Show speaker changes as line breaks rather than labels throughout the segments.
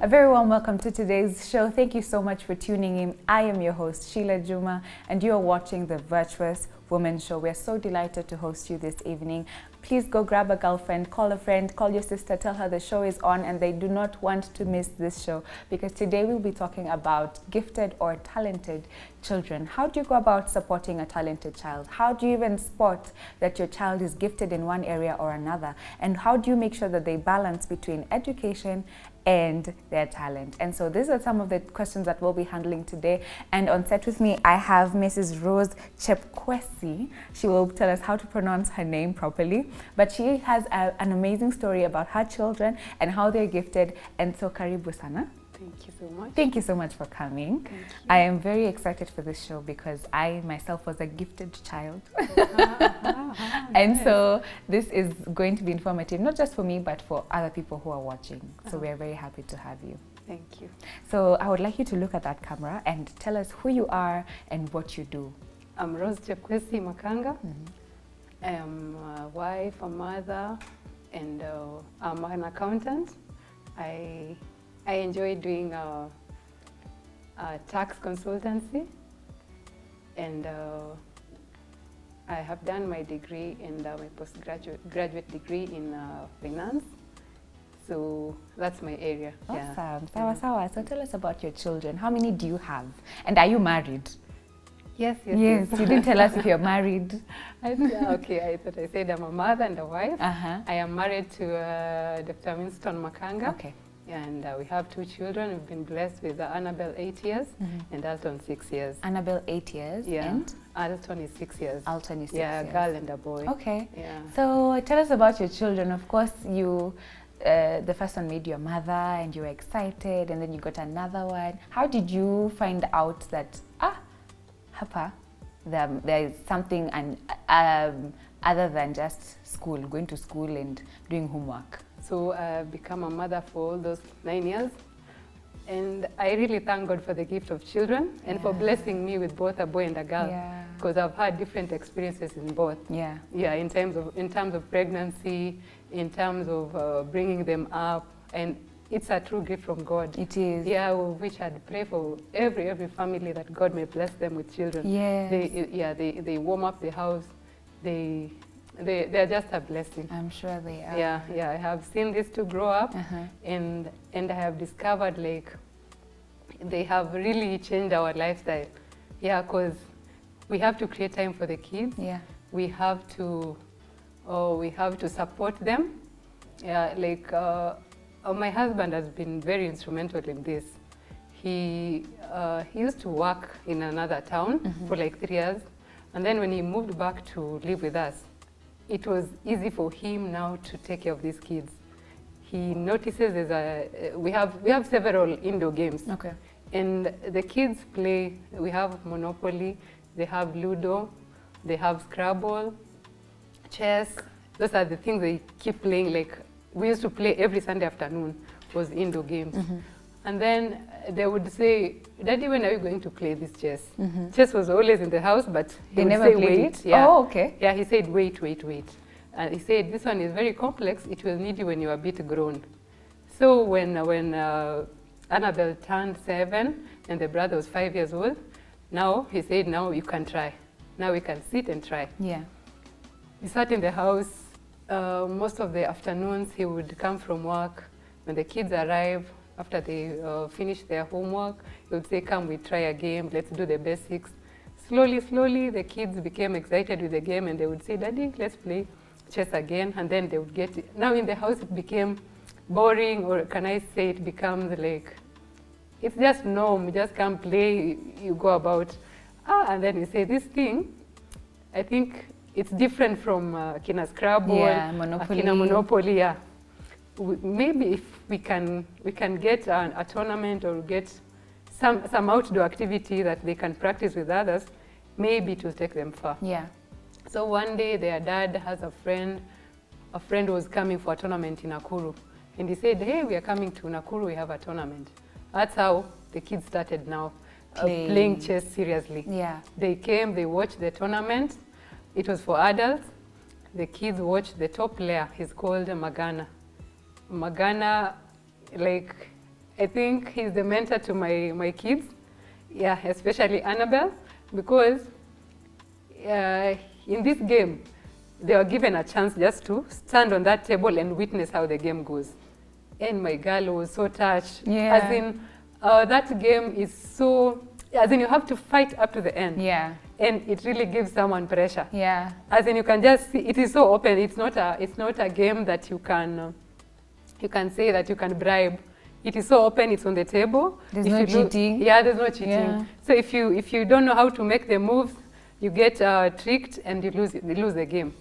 very warm welcome to today's show. Thank you so much for tuning in. I am your host, Sheila Juma, and you are watching the Virtuous Women Show. We're so delighted to host you this evening. Please go grab a girlfriend, call a friend, call your sister, tell her the show is on and they do not want to miss this show, because today we'll be talking about gifted or talented children. How do you go about supporting a talented child? How do you even spot that your child is gifted in one area or another? And how do you make sure that they balance between education and their talent? And so these are some of the questions that we'll be handling today. And on set with me, I have Mrs. Rose Chepkwesi. She will tell us how to pronounce her name properly. But she has an amazing story about her children and how they're gifted. And so karibu sana.
Thank you so much.
Thank you so much for coming. I am very excited for this show because I myself was a gifted child. And so this is going to be informative, not just for me, but for other people who are watching. So we are very happy to have you.
Thank you.
So I would like you to look at that camera and tell us who you are and what you do.
I'm Rose Chepkwesi Makanga. I am a wife, a mother, and I'm an accountant. I enjoy doing tax consultancy, and I have done my degree and my postgraduate degree in finance. So that's my area.
Awesome.
Yeah.
Sawa sawa. So tell us about your children. How many do you have? And are you married?
Yes.
You didn't tell us if you're married.
Okay, I thought I said I'm a mother and a wife. I am married to Dr. Winston Makanga.
Okay.
And we have 2 children. We've been blessed with Annabelle 8 years and Alton 6 years.
Annabelle 8 years and?
Alton is 6 years.
Alton is 6
years. Yeah, a girl and a boy.
Okay.
Yeah.
So tell us about your children. Of course, you, the first one made you a mother and you were excited, and then you got another one. How did you find out that, hapa, there is something other than just school, going to school and doing homework?
So I've become a mother for all those 9 years. And I really thank God for the gift of children and for blessing me with both a boy and a girl. Because I've had different experiences in both. Yeah, in terms of pregnancy, in terms of bringing them up. And it's a true gift from God.
It is.
Yeah, which I'd pray for every family that God may bless them with children.
Yes.
They warm up the house. They're just a blessing.
I'm sure they are.
Yeah, I have seen these 2 grow up, and I have discovered like they have really changed our lifestyle. Yeah, because we have to create time for the kids. Yeah. We have to support them. Yeah, like my husband has been very instrumental in this. He used to work in another town for like 3 years, and then when he moved back to live with us, it was easy for him now to take care of these kids. He notices we have several indoor games. Okay. And the kids play, we have Monopoly, they have Ludo, they have Scrabble, chess. Those are the things they keep playing. Like we used to play every Sunday afternoon was indoor games. And then they would say, Daddy, when are you going to play this chess? Chess was always in the house, but he would say, wait.
Yeah. Oh, okay.
Yeah, he said, wait. And he said, this one is very complex. It will need you when you are a bit grown. So when Annabelle turned 7 and the brother was 5 years old, now he said, now you can try. Now we can sit and try. Yeah. He sat in the house. Most of the afternoons he would come from work. When the kids arrive, after they finish their homework, he would say, come, we try a game, let's do the basics. Slowly, the kids became excited with the game and they would say, Daddy, let's play chess again. And then they would get it. Now in the house it became boring, or can I say it becomes like, it's just norm, you just can't play, you go about. And then you say, this thing, I think it's different from Kina Scrabble,
Monopoly.
Kina Monopoly, yeah. Maybe if we can get a tournament or get some outdoor activity that they can practice with others, maybe it will take them far. Yeah. So one day their dad has a friend was coming for a tournament in Nakuru. And he said, hey, we are coming to Nakuru, we have a tournament. That's how the kids started now playing chess seriously. Yeah. They came, they watched the tournament. It was for adults. The kids watched the top player. He's called Magana. Magana, like, I think he's the mentor to my kids, yeah, especially Annabelle, because in this game, they were given a chance just to stand on that table and witness how the game goes. And my girl was so touched.
Yeah.
As in, that game is so, as in you have to fight up to the end.
Yeah.
And it really gives someone pressure.
Yeah.
As in you can just see, it is so open. It's not a game that you can say that you can bribe. It is so open, it's on the table.
There's no cheating.
Yeah, there's no cheating.
Yeah.
So if you don't know how to make the moves, you get tricked and you lose the game.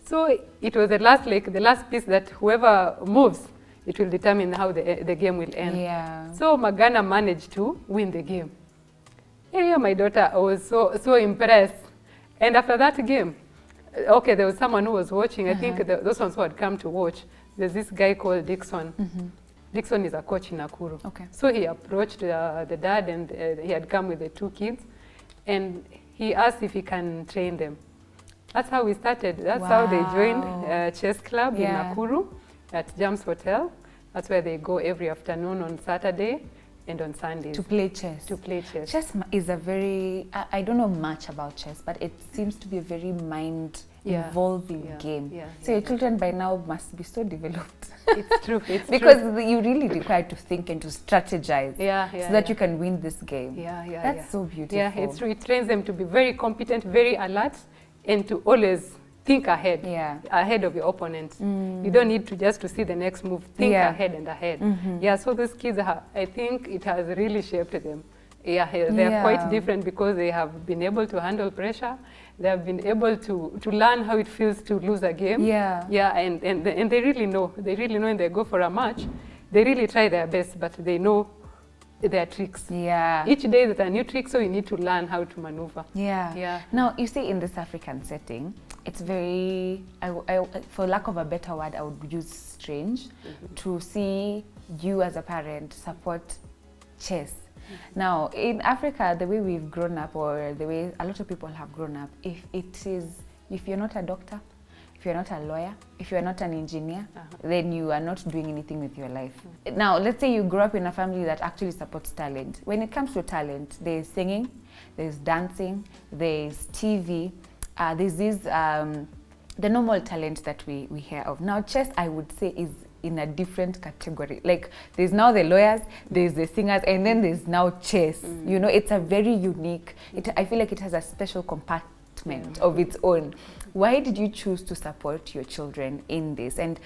So it was the last piece that whoever moves, it will determine how the game will end.
Yeah.
So Magana managed to win the game. Yeah, my daughter was so impressed. And after that game, okay, there was someone who was watching. I think those ones who had come to watch. There's this guy called Dixon. Dixon is a coach in Nakuru.
Okay.
So he approached the dad, and he had come with the 2 kids, and he asked if he can train them. That's how we started. That's how they joined chess club in Nakuru at Jams Hotel. That's where they go every afternoon on Saturday and on Sundays.
To play chess.
To play chess.
Chess is a very, I don't know much about chess, but it seems to be a very mind-involving game.
Yeah,
so your children by now must be so developed.
It's true. It's
because
true.
you really require to think and to strategize so that you can win this game. That's so beautiful.
Yeah, it's true. It trains them to be very competent, very alert, and to always think ahead, ahead of your opponent. You don't need to just to see the next move. Think ahead and ahead. Yeah, so those kids, I think it has really shaped them. Yeah, they're quite different because they have been able to handle pressure. They have been able to learn how it feels to lose a game. Yeah, and they really know. They really know when they go for a match. They really try their best, but they know their tricks. Each day there's a new trick, so you need to learn how to maneuver.
Now, you see, in this African setting, it's very, for lack of a better word, I would use strange to see you as a parent support chess. Now, in Africa, the way we've grown up, or the way a lot of people have grown up, if you're not a doctor, if you're not a lawyer, if you're not an engineer, then you are not doing anything with your life. Now, let's say you grow up in a family that actually supports talent. When it comes to talent, there's singing, there's dancing, there's TV, there's this, the normal talent that we hear of. Now, chess, I would say, is in a different category. Like, there's now the lawyers, there's the singers, and then there's now chess. You know, it's a very unique, I feel like it has a special compartment of its own. Why did you choose to support your children in this, and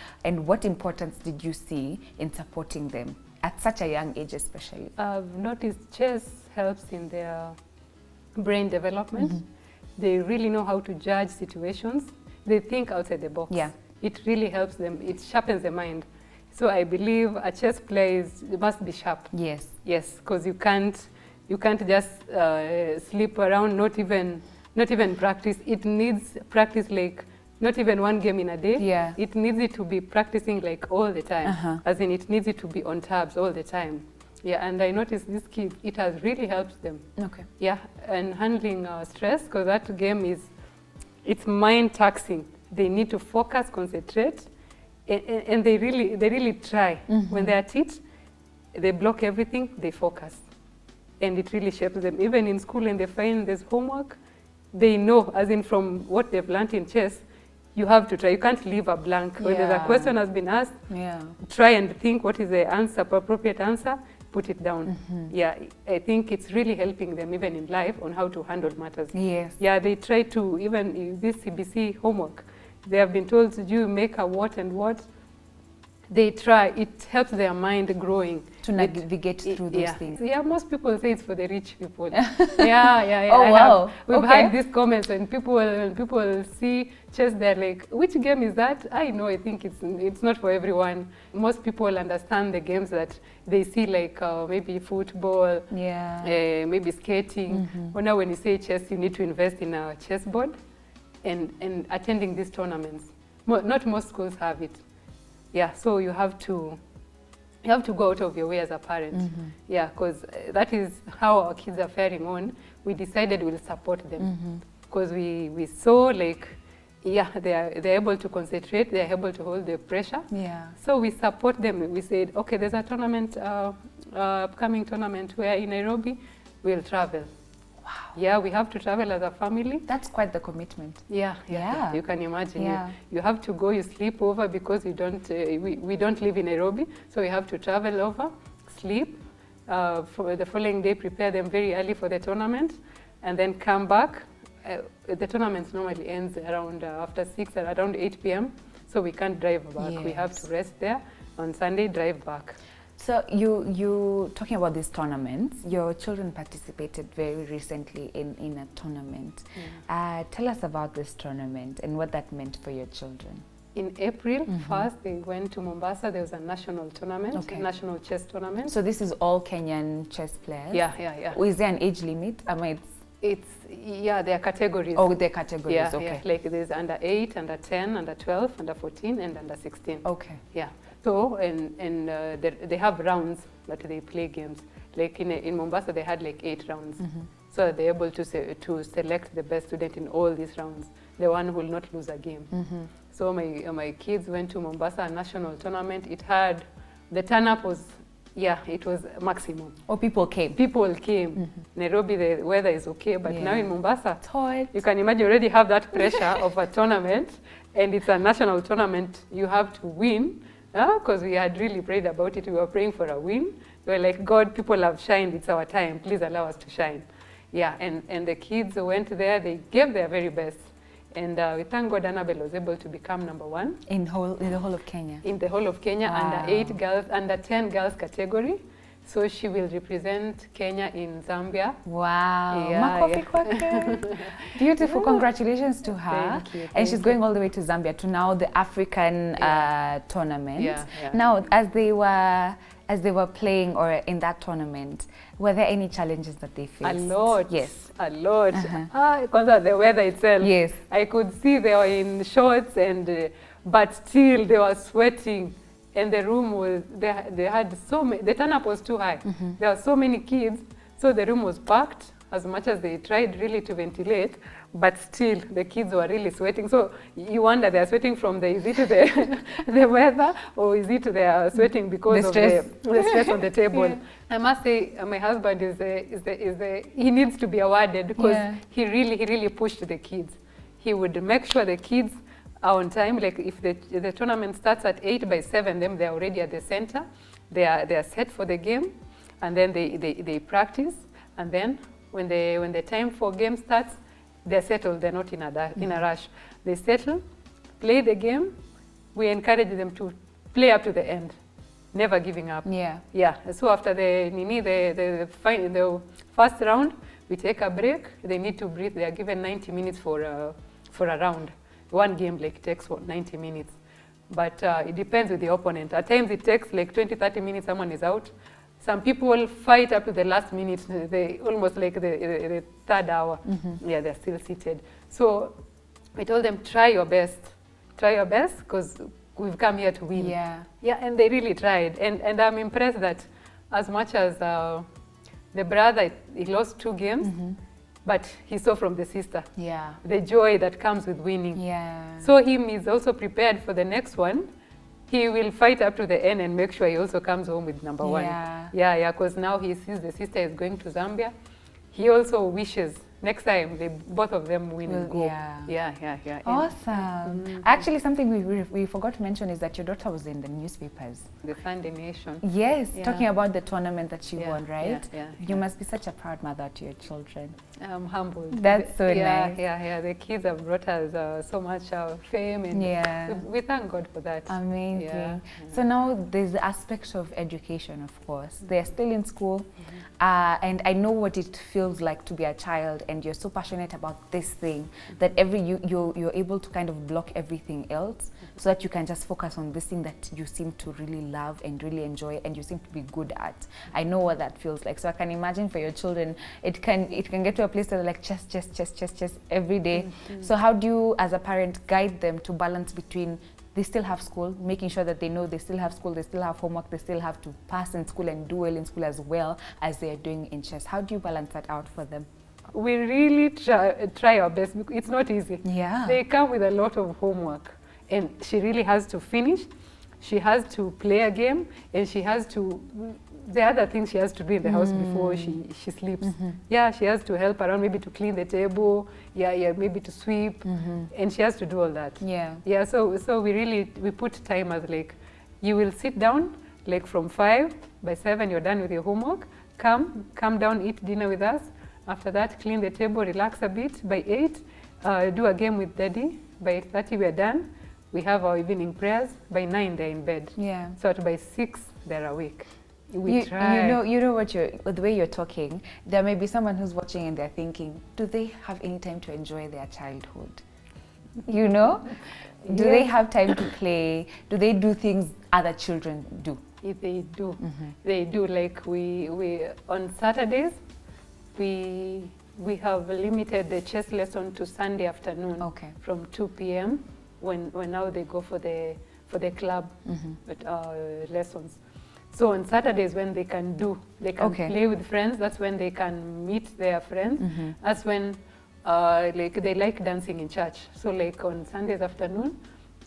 what importance did you see in supporting them at such a young age especially?
I've noticed chess helps in their brain development. They really know how to judge situations. They think outside the box. It really helps them. It sharpens the mind. So I believe a chess player must be sharp. Yes, because you can't just sleep around, not even practice. It needs practice, like not even one game in a day. It needs it to be practicing like all the time. As in, it needs it to be on tabs all the time. And I noticed this kid, it has really helped them. And handling stress, because that game it's mind taxing. They need to focus, concentrate, and they really try. When they're at it, they block everything, they focus. And it really shapes them. Even in school, and they find there's homework, they know, as in from what they've learned in chess, you have to try. You can't leave a blank. When a question has been asked, try and think what is the answer, appropriate answer, put it down. I think it's really helping them even in life on how to handle matters. They try to, even in this CBC homework, they have been told to do make a what and what. They try. It helps their mind growing. To navigate through those things. Most people say it's for the rich people. Oh, wow. We've had these comments when people see chess, they're like, which game is that? I know, I think it's not for everyone. Most people understand the games that they see, like maybe football, maybe skating. Or now when you say chess, you need to invest in a chessboard and attending these tournaments. Not most schools have it. So you have to go out of your way as a parent. Because that is how our kids are faring on. We decided we'll support them because we saw, like, they're able to concentrate, they're able to hold the pressure. So we support them. We said, okay, there's a tournament upcoming tournament where in Nairobi we'll travel.
Wow.
Yeah, we have to travel as a family.
That's quite the commitment.
Yeah. You can imagine.
Yeah.
You have to go, you sleep over because we don't live in Nairobi, so we have to travel over, sleep, for the following day, prepare them very early for the tournament, and then come back. The tournament normally ends around after 6 or around 8 p.m. So we can't drive back.
Yes.
We have to rest there. On Sunday, drive back.
So you talking about these tournaments, your children participated very recently in a tournament. Tell us about this tournament and what that meant for your children.
In April 1st, they went to Mombasa. There was a national tournament, national chess tournament.
So this is all Kenyan chess players?
Yeah.
Is there an age limit?
There are categories.
Oh, there are categories, okay.
Like there's under 8, under 10, under 12, under 14, and under 16.
Okay.
Yeah. So, they have rounds that they play games. Like in Mombasa, they had like 8 rounds. So they're able to select the best student in all these rounds, the one who will not lose a game. So my kids went to Mombasa, a national tournament. It had, the turn-up was, it was maximum.
Oh, people came?
People came. Nairobi, the weather is okay, but now in Mombasa, you can imagine you already have that pressure of a tournament, and it's a national tournament. You have to win, because we had really prayed about it. We were praying for a win. We were like, God, people have shined. It's our time. Please allow us to shine. Yeah, and the kids went there. They gave their very best. And we thank God Annabelle was able to become #1. In the whole of Kenya? In the whole of Kenya, wow. under 10 girls category. So she will represent Kenya in Zambia. Wow. Makofi kwake.
Beautiful. Congratulations to her.
Thank you.
And she's going all the way to Zambia to now the African tournament. Now, as they were playing or in that tournament, were there any challenges that they faced?
A lot.
Yes.
A lot. Because the weather itself.
Yes.
I could see they were in shorts, but still they were sweating. And the room was, they had so many, the turn-up was too high. There were so many kids, so the room was packed as much as they tried really to ventilate, but still the kids were really sweating. So you wonder, they're sweating from is it the weather, or is it they're sweating because of the stress on the table? I must say, my husband he needs to be awarded because he really pushed the kids. He would make sure the kids are on time. Like if the tournament starts at 8, by 7, then they're already at the center. They are set for the game, and then they practice, and then when the time for game starts, they're settled. They're not in a rush. They settle, play the game. We encourage them to play up to the end, never giving up. So after the first round, we take a break. They need to breathe. They are given 90 minutes for a round. One game takes 90 minutes, but it depends with the opponent. At times it takes like 20-30 minutes, someone is out. Some people fight up to the last minute, they almost like the third hour. They're still seated. So we told them, try your best because we've come here to win. And they really tried. And I'm impressed that as much as the brother, he lost 2 games, but he saw from the sister the joy that comes with winning. So he's also prepared for the next one. He will fight up to the end and make sure he also comes home with #1. Because now he sees the sister is going to Zambia. He also wishes next time both of them win and go.
Awesome. Actually, something we forgot to mention is that your daughter was in the newspapers.
The Sunday Nation.
Yes, talking about the tournament that she won, right? You must be such a proud mother to your children.
I'm humbled.
That's so nice.
The kids have brought us so much fame, and we thank God for that.
Amazing. So now there's the aspect of education, of course. They're still in school, and I know what it feels like to be a child, and you're so passionate about this thing that you're able to kind of block everything else so that you can just focus on this thing that you seem to really love and really enjoy and you seem to be good at. I know what that feels like. So I can imagine for your children, it can get to a place where they're like chess every day. So how do you, as a parent, guide them to balance between they still have school, making sure that they know they still have school, they still have homework, they still have to pass in school and do well in school as well as they are doing in chess? How do you balance that out for them?
We really try our best. It's not easy. They come with a lot of homework, and she really has to finish. She has to play a game, and she has to the other things she has to do in the house before she sleeps. Yeah, she has to help around, maybe to clean the table, maybe to sweep, and she has to do all that. Yeah, so we put time as like, you will sit down like from 5, by 7 you're done with your homework, come down, eat dinner with us. After that, clean the table, relax a bit. By 8, do a game with daddy. By 8:30 we're done. We have our evening prayers. By 9 they're in bed. Yeah. So by 6 they're awake. We try.
You know what the way you're talking, there may be someone who's watching and they're thinking, do they have any time to enjoy their childhood? You know? Do they have time to play? Do they do things other children do?
If they do. They do. Like we on Saturdays, we have limited the chess lesson to Sunday afternoon from 2 p.m. when now they go for the club lessons. So on Saturdays when they can play with friends, that's when they can meet their friends. That's when like they like dancing in church. So like on Sundays afternoon,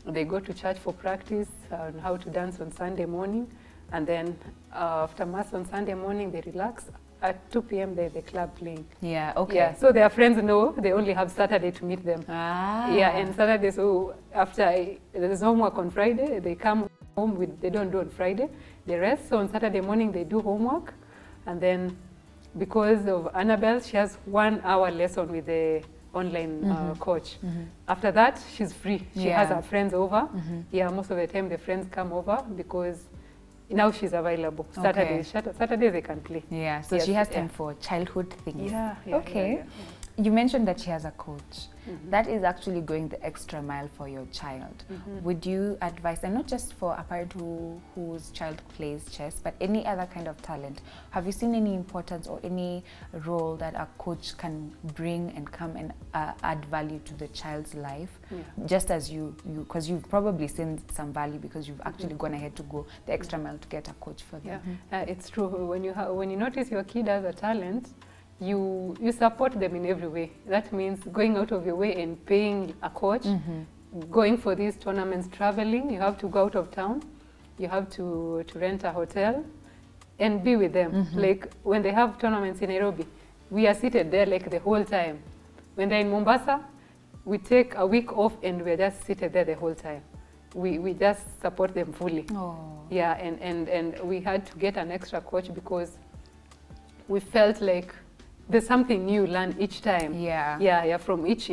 they go to church for practice on how to dance on Sunday morning. And then after Mass on Sunday morning, they relax. At 2 p.m. they're the club playing. Yeah, okay. Yeah, so their friends know they only have Saturday to meet them. Yeah, and Saturday, so after there's homework on Friday, they come home, they don't do on Friday, they rest. So on Saturday morning, they do homework. And then because of Annabelle, she has 1 hour lesson with the online coach. After that, she's free. She has her friends over. Yeah, most of the time the friends come over because now she's available. Saturdays they can play. Yeah, so she has time for childhood things. Okay. You mentioned that she has a coach. That is actually going the extra mile for your child. Would you advise, and not just for a parent whose child plays chess, but any other kind of talent, have you seen any importance or any role that a coach can bring and come and add value to the child's life? Just as because you've probably seen some value because you've actually gone ahead to go the extra mile to get a coach for them. It's true. When you notice your kid has a talent, you support them in every way. That means going out of your way and paying a coach, going for these tournaments, traveling. You have to go out of town. You have to rent a hotel and be with them. Like when they have tournaments in Nairobi, we are seated there like the whole time. When they're in Mombasa, we take a week off and we're just seated there the whole time. We just support them fully. Yeah, and we had to get an extra coach because we felt like there's something new you learn each time. From each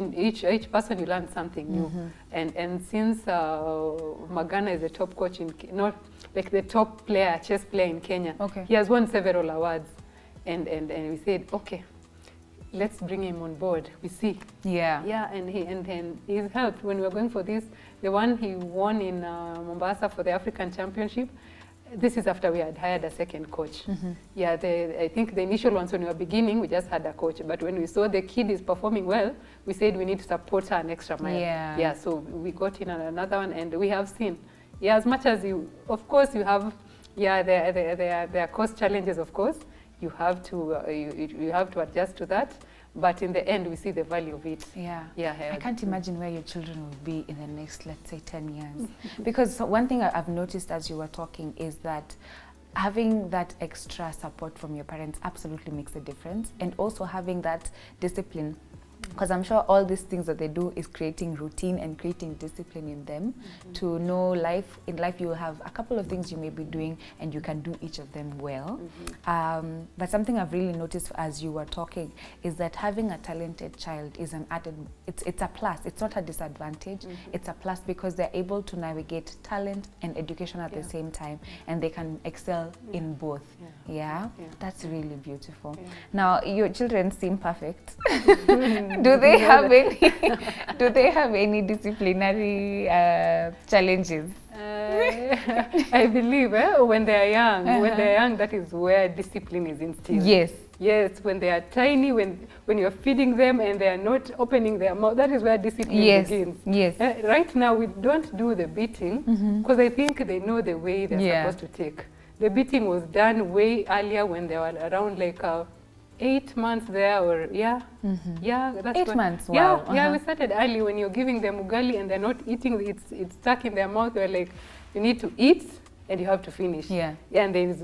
person you learn something new. And since Magana is the top coach not like the top chess player in Kenya, he has won several awards, and we said, okay, let's bring him on board. We see. And he's helped when we were going for this. The one he won in Mombasa for the African Championship. This is after we had hired a second coach. I think the initial ones when we were beginning, we just had a coach. But when we saw the kid is performing well, we said we need to support her an extra mile. So we got in another one, and we have seen. As much as of course you have, there are cost challenges, of course. You have to adjust to that. But in the end, we see the value of it. I can't imagine where your children will be in the next, let's say, 10 years. Because one thing I've noticed as you were talking is that having that extra support from your parents absolutely makes a difference. And also having that discipline. Because I'm sure all these things that they do is creating routine and creating discipline in them to know in life you will have a couple of things you may be doing and you can do each of them well. But something I've really noticed as you were talking is that having a talented child is an added, it's a plus, it's not a disadvantage, it's a plus because they're able to navigate talent and education at the same time and they can excel in both. That's really beautiful. Now, your children seem perfect. Do they have any disciplinary challenges? I believe when they are young, that is where discipline is instilled. Yes, when they are tiny, when you're feeding them and they are not opening their mouth, that is where discipline begins. Right now, we don't do the beating because I think they know the way they're supposed to take. The beating was done way earlier when they were around like 8 months there, or that's 8 months. Wow. We started early when you're giving them ugali and they're not eating. It's stuck in their mouth. We're like, you need to eat and you have to finish.
Yeah.
And there's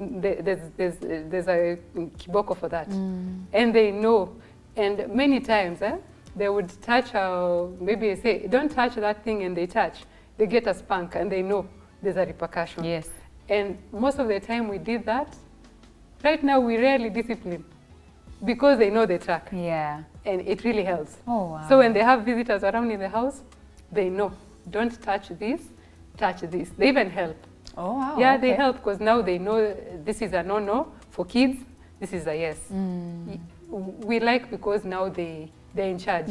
a kiboko for that. And they know. And many times, they would touch, maybe say, don't touch that thing, and they touch. They get a spank, and they know there's a repercussion.
Yes.
And most of the time we did that. Right now, we rarely discipline because they know the track.
Yeah.
And it really helps.
Oh, wow.
So when they have visitors around in the house, they know, don't touch this, touch this. They even help.
Oh, wow.
Yeah,
okay.
they help because now they know this is a no-no. For kids, this is a yes. We like because now they're in charge.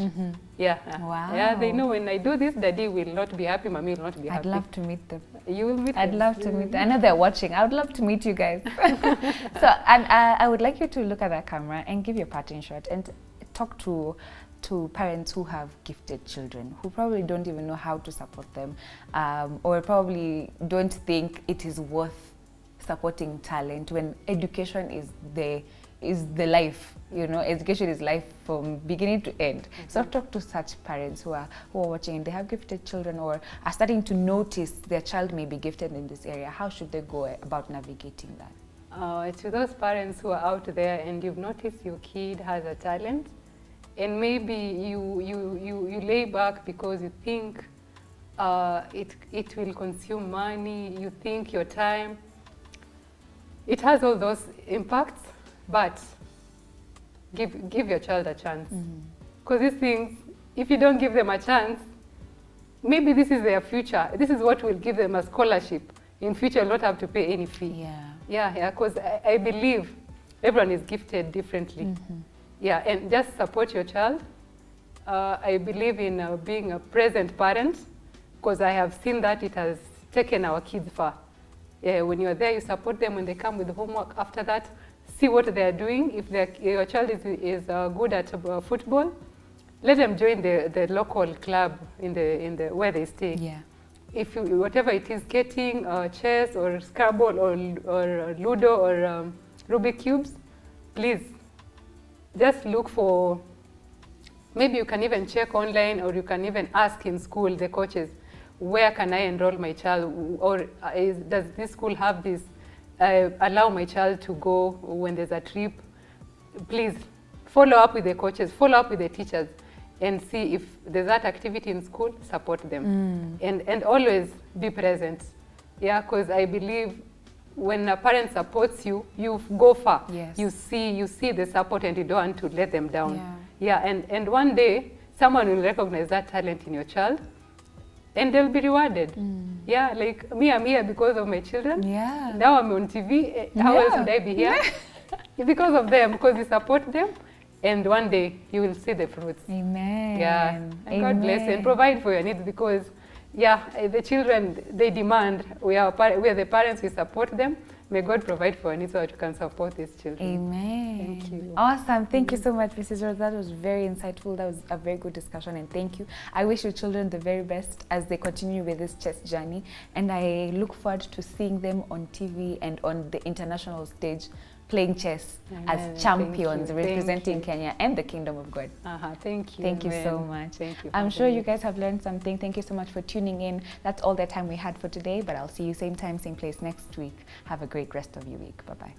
Yeah.
Wow.
Yeah, they know when I do this, daddy will not be happy, mommy will not be happy.
I'd love to meet them.
You will meet
I'd
them.
love to meet them. I know they're watching. I would love to meet you guys. So, and I would like you to look at that camera and give your parting shot and talk to parents who have gifted children, who probably don't even know how to support them, or probably don't think it is worth supporting talent when education is the life. You know, education is life from beginning to end. So talk to such parents who are watching and they have gifted children or are starting to notice their child may be gifted in this area. How should they go about navigating that?
To those parents who are out there and you've noticed your kid has a talent, and maybe you lay back because you think it will consume money, you think your time. It has all those impacts, but give your child a chance. Because these things, if you don't give them a chance, maybe this is their future. This is what will give them a scholarship. In future, you'll not have to pay any fee. Yeah, because I believe everyone is gifted differently. Yeah, and just support your child. I believe in being a present parent, because I have seen that it has taken our kids far. Yeah, when you're there, you support them when they come with homework. After that, see what they're doing. If your child is good at football, let them join the local club in the where they stay.
Yeah.
If whatever it is, skating, chess, or Scrabble, or Ludo, or Rubik cubes, please just look for. Maybe you can even check online, or you can even ask in school the coaches, where can I enroll my child, or does this school have this? Allow my child to go when there's a trip. Please follow up with the coaches, follow up with the teachers, and see if there's that activity in school, support them. And always be present. Yeah, because I believe when a parent supports you, you go far.
Yes.
You see the support and you don't want to let them down. Yeah, and one day, someone will recognize that talent in your child and they'll be rewarded. Yeah, like me, I'm here because of my children.
Yeah.
Now I'm on TV. How else would I be here? Because of them, because you support them. And one day you will see the fruits.
Amen.
Yeah. And God bless you and provide for your needs, because, yeah, the children, they demand. We are the parents, we support them. May God provide for your needs so that you can support these children.
Amen.
Thank you.
Awesome. Thank you so much, Mrs. Rose. That was very insightful. That was a very good discussion, and thank you. I wish your children the very best as they continue with this chess journey, and I look forward to seeing them on TV and on the international stage playing chess as champions, representing Kenya and the Kingdom of God.
Thank you.
Thank you so much.
Thank you.
I'm sure you guys have learned something. Thank you so much for tuning in. That's all the time we had for today, but I'll see you same time, same place next week. Have a great rest of your week. Bye-bye.